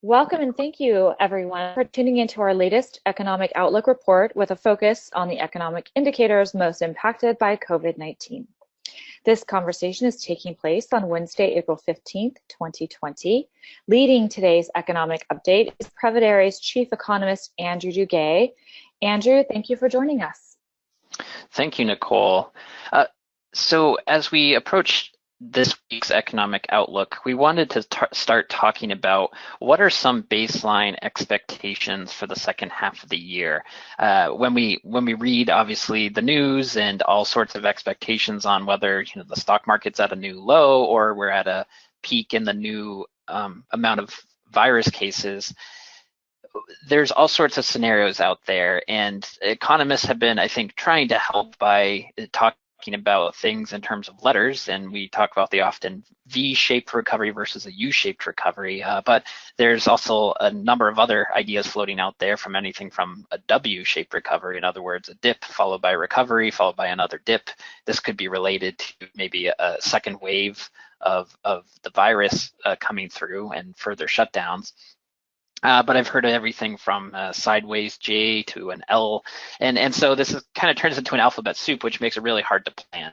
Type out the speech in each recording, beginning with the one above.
Welcome and thank you, everyone, for tuning into our latest Economic Outlook report with a focus on the economic indicators most impacted by COVID-19. This conversation is taking place on Wednesday, April 15th, 2020. Leading today's economic update is Prevett Ares Chief Economist Andrew Duguay. Andrew, thank you for joining us. Thank you, Nicole. So as we approach this week's economic outlook, we wanted to start talking about what are some baseline expectations for the second half of the year. When we read, obviously, the news and all sorts of expectations on whether the stock market's at a new low or we're at a peak in the new amount of virus cases, there's all sorts of scenarios out there, and economists have been, I think, trying to help by talking about things in terms of letters, and we talk about the often V-shaped recovery versus a U-shaped recovery, but there's also a number of other ideas floating out there, from anything from a W-shaped recovery, in other words, a dip followed by a recovery followed by another dip. This could be related to maybe a second wave of the virus coming through and further shutdowns. But I've heard of everything from sideways J to an L, and so this kind of turns into an alphabet soup, which makes it really hard to plan.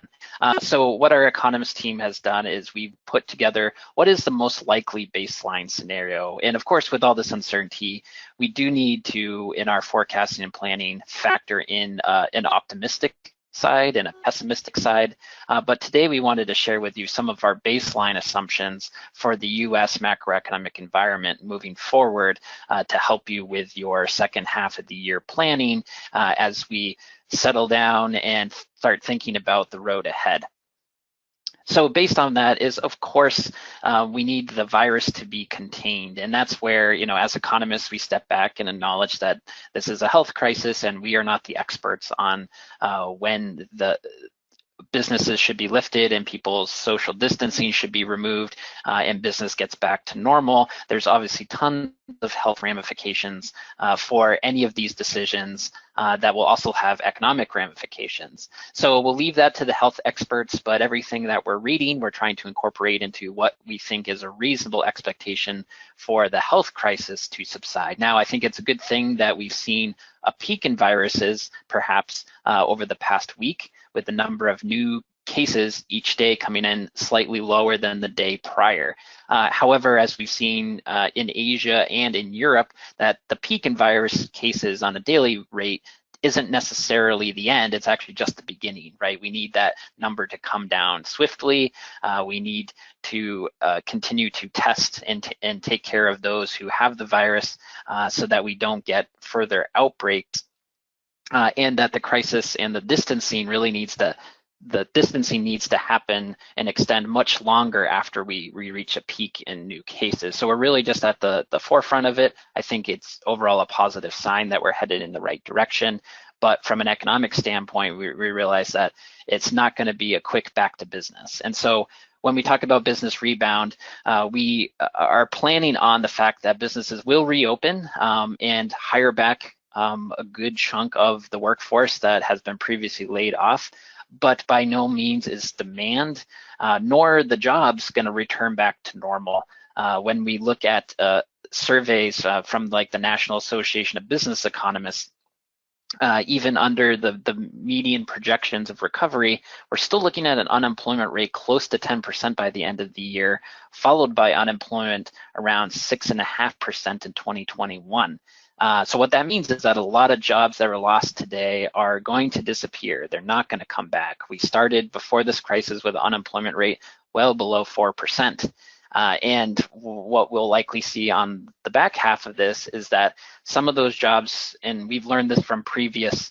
So what our economist team has done is we've put together what is the most likely baseline scenario. And of course, with all this uncertainty, we do need to, in our forecasting and planning, factor in an optimistic side and a pessimistic side. But today we wanted to share with you some of our baseline assumptions for the US macroeconomic environment moving forward to help you with your second half of the year planning as we settle down and start thinking about the road ahead. So based on that is, of course, we need the virus to be contained. And that's where, as economists, we step back and acknowledge that this is a health crisis and we are not the experts on when the businesses should be lifted and people's social distancing should be removed and business gets back to normal. There's obviously tons of health ramifications for any of these decisions that will also have economic ramifications. So we'll leave that to the health experts, but everything that we're reading, we're trying to incorporate into what we think is a reasonable expectation for the health crisis to subside. Now, I think it's a good thing that we've seen a peak in viruses, perhaps over the past week, with the number of new cases each day coming in slightly lower than the day prior. However, as we've seen in Asia and in Europe, that the peak in virus cases on a daily rate isn't necessarily the end, it's actually just the beginning, right? We need that number to come down swiftly. We need to continue to test and take care of those who have the virus so that we don't get further outbreaks. And that the crisis and the distancing really needs to happen and extend much longer after we reach a peak in new cases. So we're really just at the forefront of it. I think it's overall a positive sign that we're headed in the right direction. But from an economic standpoint, we realize that it's not going to be a quick back to business. And so when we talk about business rebound, we are planning on the fact that businesses will reopen and hire back a good chunk of the workforce that has been previously laid off, but by no means is demand nor the jobs going to return back to normal. When we look at surveys from like the National Association of Business Economists, even under the median projections of recovery, we're still looking at an unemployment rate close to 10% by the end of the year, followed by unemployment around 6.5% in 2021. So what that means is that a lot of jobs that are lost today are going to disappear. They're not going to come back. We started before this crisis with an unemployment rate well below 4%. And what we'll likely see on the back half of this is that some of those jobs, and we've learned this from previous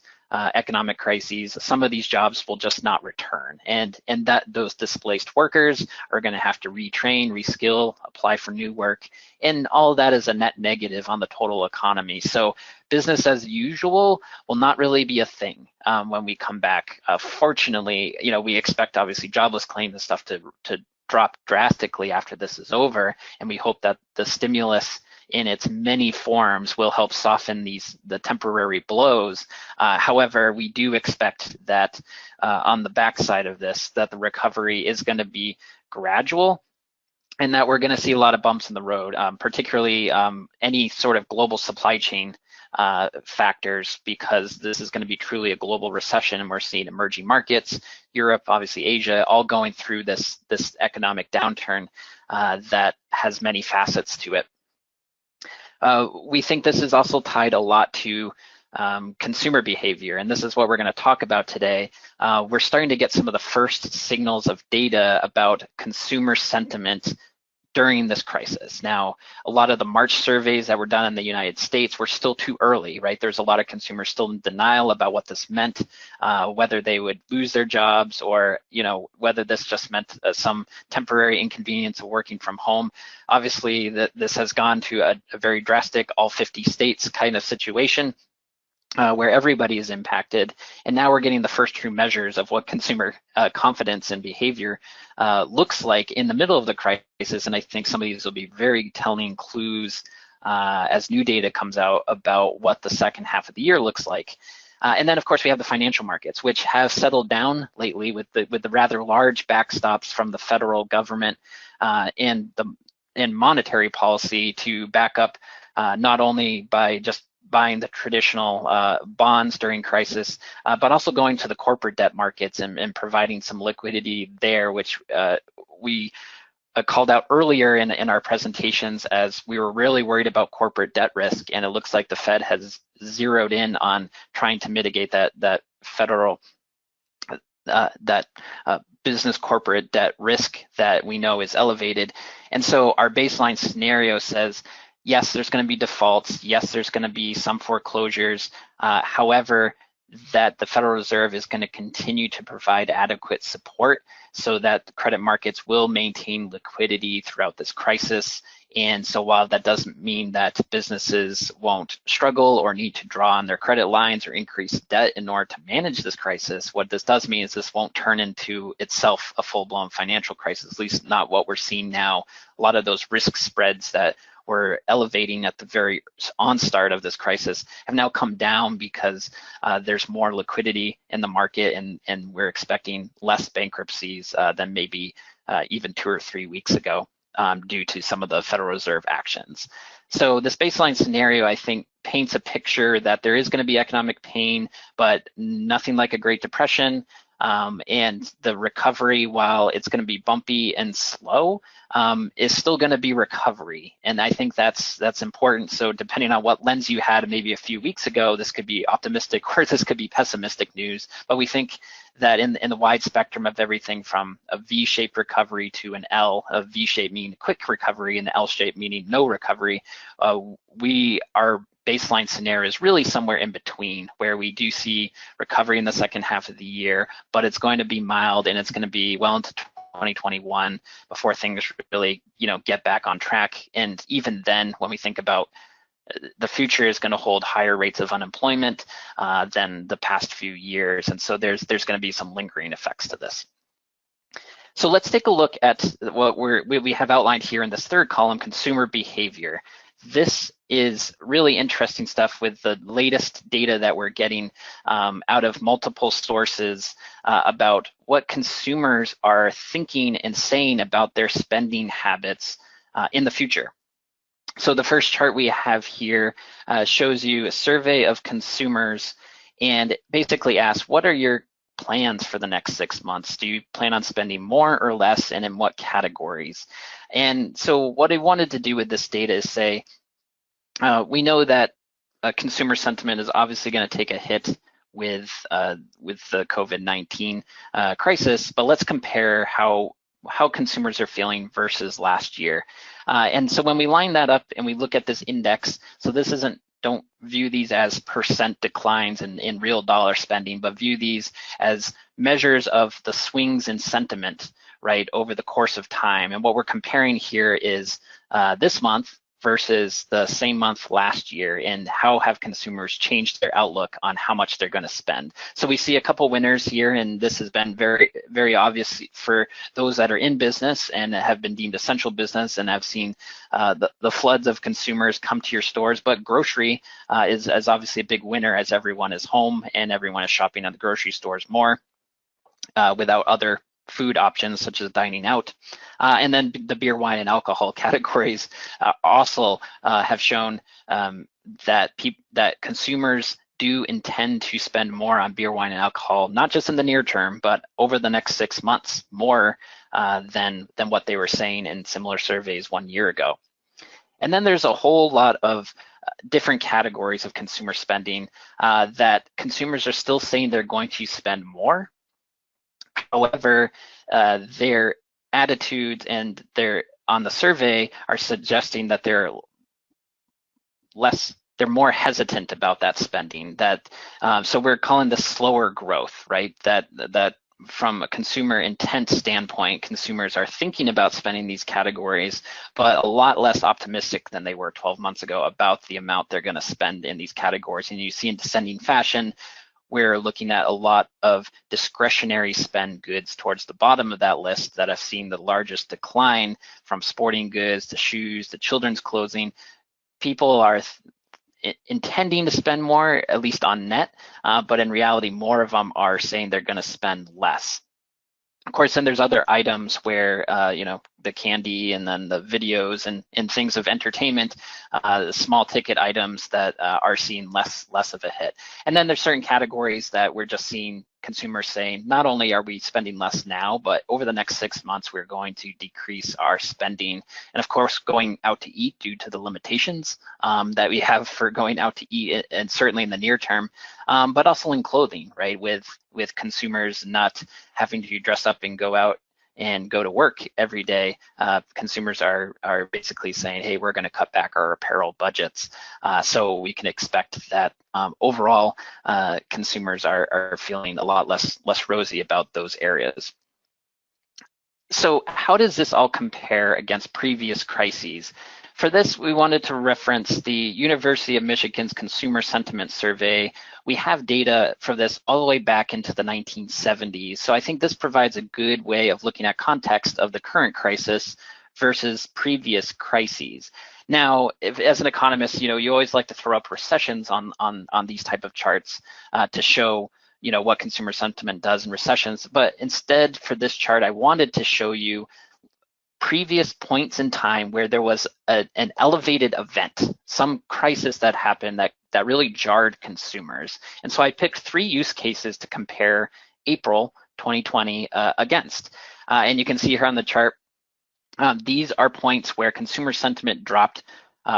economic crises, some of these jobs will just not return, and that those displaced workers are going to have to retrain, reskill, apply for new work, and all of that is a net negative on the total economy. So business as usual will not really be a thing when we come back. Fortunately, we expect obviously jobless claims and stuff to drop drastically after this is over, and we hope that the stimulus in its many forms will help soften the temporary blows. However, we do expect that on the backside of this, that the recovery is going to be gradual and that we're going to see a lot of bumps in the road, particularly any sort of global supply chain factors, because this is going to be truly a global recession, and we're seeing emerging markets, Europe, obviously Asia, all going through this economic downturn that has many facets to it. We think this is also tied a lot to consumer behavior, and this is what we're going to talk about today. We're starting to get some of the first signals of data about consumer sentiment during this crisis. Now, a lot of the March surveys that were done in the United States were still too early, right? There's a lot of consumers still in denial about what this meant, whether they would lose their jobs, or whether this just meant some temporary inconvenience of working from home. Obviously, this has gone to a very drastic all 50 states kind of situation. Where everybody is impacted, and now we're getting the first true measures of what consumer confidence and behavior looks like in the middle of the crisis, and I think some of these will be very telling clues as new data comes out about what the second half of the year looks like. And then, of course, we have the financial markets, which have settled down lately with the rather large backstops from the federal government and monetary policy to back up not only by just buying the traditional bonds during crisis, but also going to the corporate debt markets and providing some liquidity there, which we called out earlier in our presentations, as we were really worried about corporate debt risk, and it looks like the Fed has zeroed in on trying to mitigate that federal business corporate debt risk that we know is elevated. And so our baseline scenario says, yes, there's going to be defaults. Yes, there's going to be some foreclosures. However, that the Federal Reserve is going to continue to provide adequate support so that the credit markets will maintain liquidity throughout this crisis. And so while that doesn't mean that businesses won't struggle or need to draw on their credit lines or increase debt in order to manage this crisis, what this does mean is this won't turn into itself a full-blown financial crisis, at least not what we're seeing now. A lot of those risk spreads that were elevating at the very onstart of this crisis have now come down because there's more liquidity in the market, and we're expecting less bankruptcies than maybe even 2 or 3 weeks ago due to some of the Federal Reserve actions. So this baseline scenario, I think, paints a picture that there is going to be economic pain, but nothing like a Great Depression. And the recovery, while it's going to be bumpy and slow, is still going to be recovery. And I think that's important. So depending on what lens you had maybe a few weeks ago, this could be optimistic or this could be pessimistic news. But we think that in the wide spectrum of everything from a V-shaped recovery to an L, a V-shape meaning quick recovery and the L-shape meaning no recovery, our baseline scenario is really somewhere in between, where we do see recovery in the second half of the year, but it's going to be mild, and it's going to be well into 2021 before things really, get back on track. And even then, when we think about the future, is going to hold higher rates of unemployment than the past few years, and so there's going to be some lingering effects to this. So let's take a look at what we have outlined here in this third column, consumer behavior. This is really interesting stuff with the latest data that we're getting out of multiple sources about what consumers are thinking and saying about their spending habits in the future. So the first chart we have here shows you a survey of consumers and basically asks, what are your plans for the next 6 months? Do you plan on spending more or less, and in what categories? And so what I wanted to do with this data is say, we know that consumer sentiment is obviously going to take a hit with the COVID-19 crisis, but let's compare how consumers are feeling versus last year. And so when we line that up and we look at this index, so this don't view these as percent declines in real dollar spending, but view these as measures of the swings in sentiment, right, over the course of time. And what we're comparing here is this month versus the same month last year, and how have consumers changed their outlook on how much they're going to spend. So we see a couple winners here, and this has been very, very obvious for those that are in business and have been deemed essential business and have seen the floods of consumers come to your stores. But grocery is obviously a big winner, as everyone is home and everyone is shopping at the grocery stores more without other food options such as dining out. And then the beer, wine, and alcohol categories also have shown that consumers do intend to spend more on beer, wine, and alcohol, not just in the near term, but over the next 6 months, more than what they were saying in similar surveys 1 year ago. And then there's a whole lot of different categories of consumer spending that consumers are still saying they're going to spend more. However, their attitudes and on the survey are suggesting that they're more hesitant about that spending. So we're calling this slower growth, right? That from a consumer intent standpoint, consumers are thinking about spending these categories, but a lot less optimistic than they were 12 months ago about the amount they're going to spend in these categories. And you see in descending fashion, we're looking at a lot of discretionary spend goods towards the bottom of that list that have seen the largest decline, from sporting goods to shoes to children's clothing. People are intending to spend more, at least on net, but in reality, more of them are saying they're going to spend less. Of course, then there's other items where, the candy and then the videos and things of entertainment, small ticket items that are seeing less of a hit. And then there's certain categories that we're just seeing consumers saying, not only are we spending less now, but over the next 6 months, we're going to decrease our spending. And of course, going out to eat due to the limitations that we have for going out to eat, and certainly in the near term, but also in clothing, right? With consumers not having to dress up and go out and go to work every day, consumers are basically saying, hey, we're going to cut back our apparel budgets. So we can expect that overall consumers are feeling a lot less rosy about those areas. So how does this all compare against previous crises? For this, we wanted to reference the University of Michigan's Consumer Sentiment Survey. We have data for this all the way back into the 1970s. So I think this provides a good way of looking at context of the current crisis versus previous crises. Now, as an economist, you always like to throw up recessions on these type of charts to show what consumer sentiment does in recessions. But instead, for this chart, I wanted to show you previous points in time where there was an elevated event, some crisis that happened that really jarred consumers. And so I picked 3 use cases to compare April 2020 against. And you can see here on the chart, these are points where consumer sentiment dropped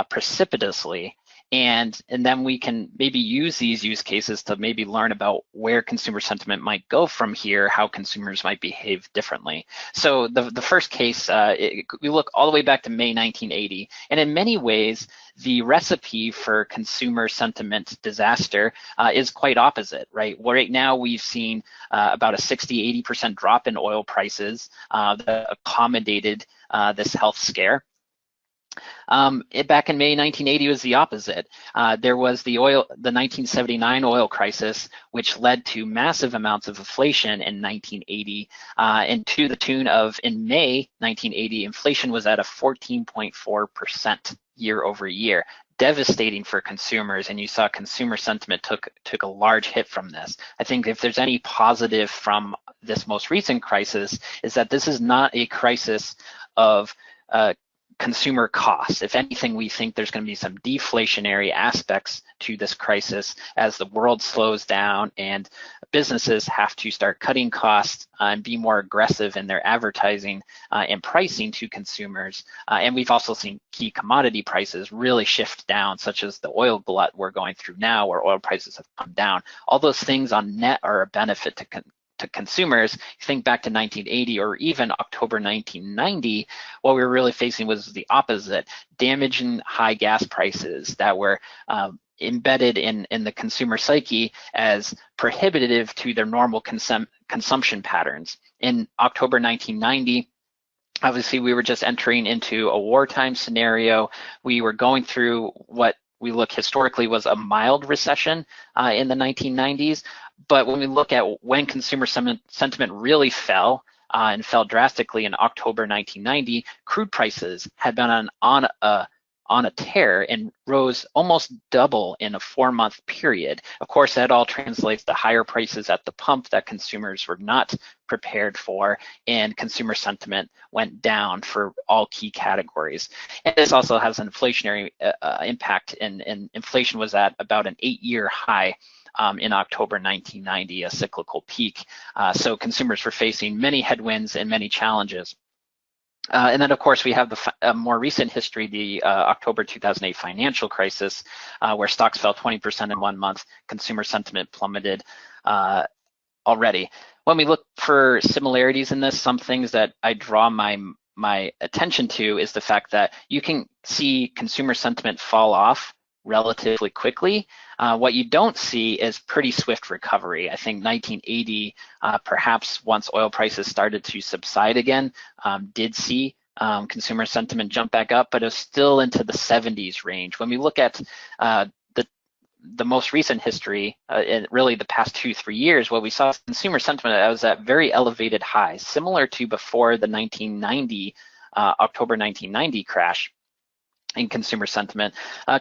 precipitously. And then we can maybe use these use cases to maybe learn about where consumer sentiment might go from here, how consumers might behave differently. So the first case, we look all the way back to May 1980. And in many ways, the recipe for consumer sentiment disaster is quite opposite, right? Well, right now, we've seen about a 60–80% drop in oil prices that accommodated this health scare. Back in May 1980 was the opposite. There was the 1979 oil crisis, which led to massive amounts of inflation in 1980, and to the tune of, in May 1980, inflation was at a 14.4% year over year, devastating for consumers, and you saw consumer sentiment took a large hit from this. I think if there's any positive from this most recent crisis, is that this is not a crisis of consumer costs. If anything, we think there's going to be some deflationary aspects to this crisis as the world slows down and businesses have to start cutting costs and be more aggressive in their advertising and pricing to consumers. And we've also seen key commodity prices really shift down, such as the oil glut we're going through now, where oil prices have come down. All those things on net are a benefit to consumers. Think back to 1980 or even October 1990, what we were really facing was the opposite, damaging high gas prices that were embedded in the consumer psyche as prohibitive to their normal consumption patterns. In October 1990, obviously, we were just entering into a wartime scenario. We were going through what we look historically was a mild recession in the 1990s. But when we look at when consumer sentiment really fell and fell drastically in October 1990, crude prices had been on a on a tear and rose almost double in a 4-month period. Of course, that all translates to higher prices at the pump that consumers were not prepared for, and consumer sentiment went down for all key categories. And this also has an inflationary impact, and inflation was at about an 8-year high in October 1990, a cyclical peak. So consumers were facing many headwinds and many challenges. And then, of course, we have the more recent history, the October 2008 financial crisis, where stocks fell 20% in 1 month, consumer sentiment plummeted already. When we look for similarities in this, some things that I draw my attention to is the fact that you can see consumer sentiment fall off relatively quickly. What you don't see is pretty swift recovery. I think 1980, perhaps once oil prices started to subside again, did see consumer sentiment jump back up, but it was still into the 70s range. When we look at the most recent history, and really the past 2-3 years, what we saw consumer sentiment that was at very elevated highs, similar to before the 1990, October 1990 crash in consumer sentiment.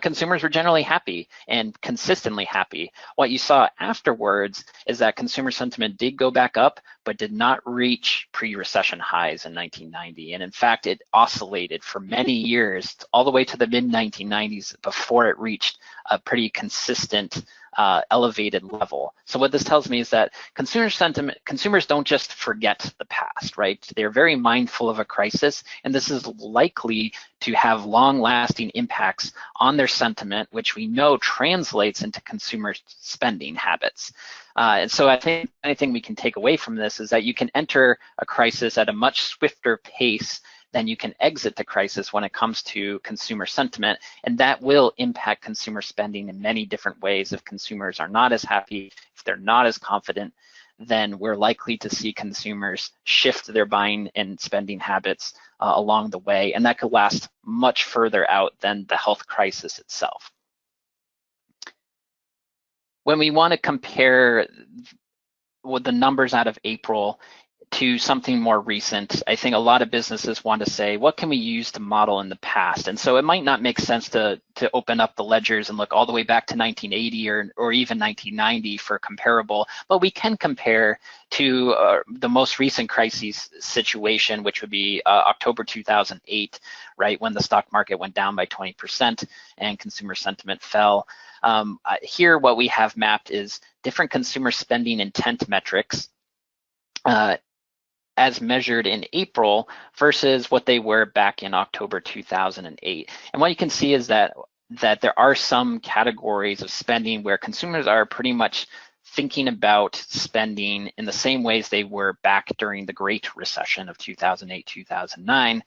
Consumers were generally happy and consistently happy. What you saw afterwards is that consumer sentiment did go back up, but did not reach pre-recession highs in 1990. And in fact, it oscillated for many years, all the way to the mid-1990s before it reached a pretty consistent elevated level. So what this tells me is that consumers don't just forget the past, right? They're very mindful of a crisis, and this is likely to have long-lasting impacts on their sentiment, which we know translates into consumer spending habits. And so I think anything we can take away from this is that you can enter a crisis at a much swifter pace than you can exit the crisis when it comes to consumer sentiment, and that will impact consumer spending in many different ways. If consumers are not as happy, if they're not as confident, then we're likely to see consumers shift their buying and spending habits along the way, and that could last much further out than the health crisis itself. When we want to compare with the numbers out of April to something more recent, I think a lot of businesses want to say, what can we use to model in the past? And so it might not make sense to open up the ledgers and look all the way back to 1980 or even 1990 for comparable, but we can compare to the most recent crisis situation, which would be October 2008, right, when the stock market went down by 20% and consumer sentiment fell. Here, what we have mapped is different consumer spending intent metrics as measured in April versus what they were back in October 2008. And what you can see is that there are some categories of spending where consumers are pretty much thinking about spending in the same ways they were back during the Great Recession of 2008, 2009.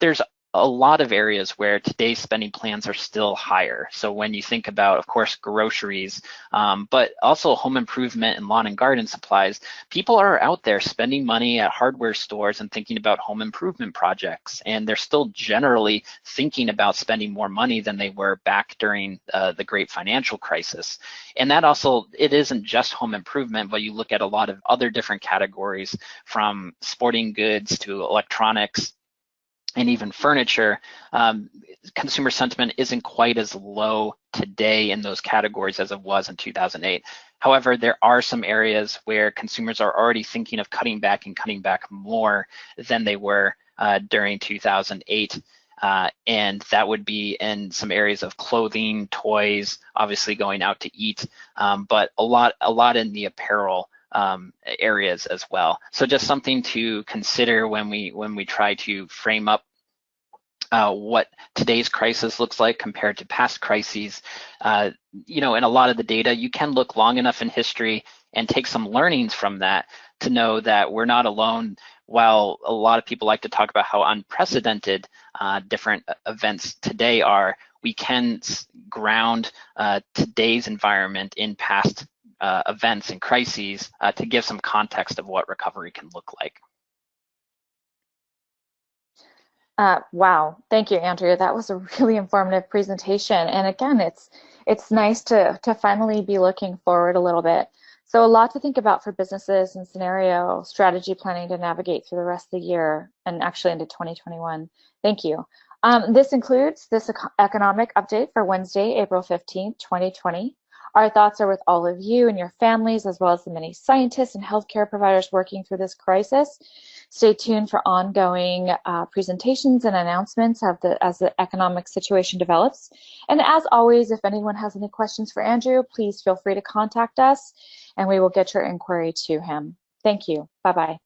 There's a lot of areas where today's spending plans are still higher. So when you think about, of course, groceries, but also home improvement and lawn and garden supplies, people are out there spending money at hardware stores and thinking about home improvement projects. And they're still generally thinking about spending more money than they were back during the great financial crisis. And that also, it isn't just home improvement, but you look at a lot of other different categories, from sporting goods to electronics, and even furniture. Consumer sentiment isn't quite as low today in those categories as it was in 2008. However, there are some areas where consumers are already thinking of cutting back and cutting back more than they were during 2008. And that would be in some areas of clothing, toys, obviously going out to eat, but a lot in the apparel areas as well. So just something to consider when we try to frame up what today's crisis looks like compared to past crises. In a lot of the data, you can look long enough in history and take some learnings from that to know that we're not alone. While a lot of people like to talk about how unprecedented different events today are, we can ground today's environment in past events and crises to give some context of what recovery can look like. Wow, thank you, Andrew. That was a really informative presentation. And again, it's nice to finally be looking forward a little bit. So a lot to think about for businesses and scenario strategy planning to navigate through the rest of the year and actually into 2021. Thank you. This includes this economic update for Wednesday, April 15th, 2020. Our thoughts are with all of you and your families, as well as the many scientists and healthcare providers working through this crisis. Stay tuned for ongoing presentations and announcements as the economic situation develops. And as always, if anyone has any questions for Andrew, please feel free to contact us and we will get your inquiry to him. Thank you. Bye-bye.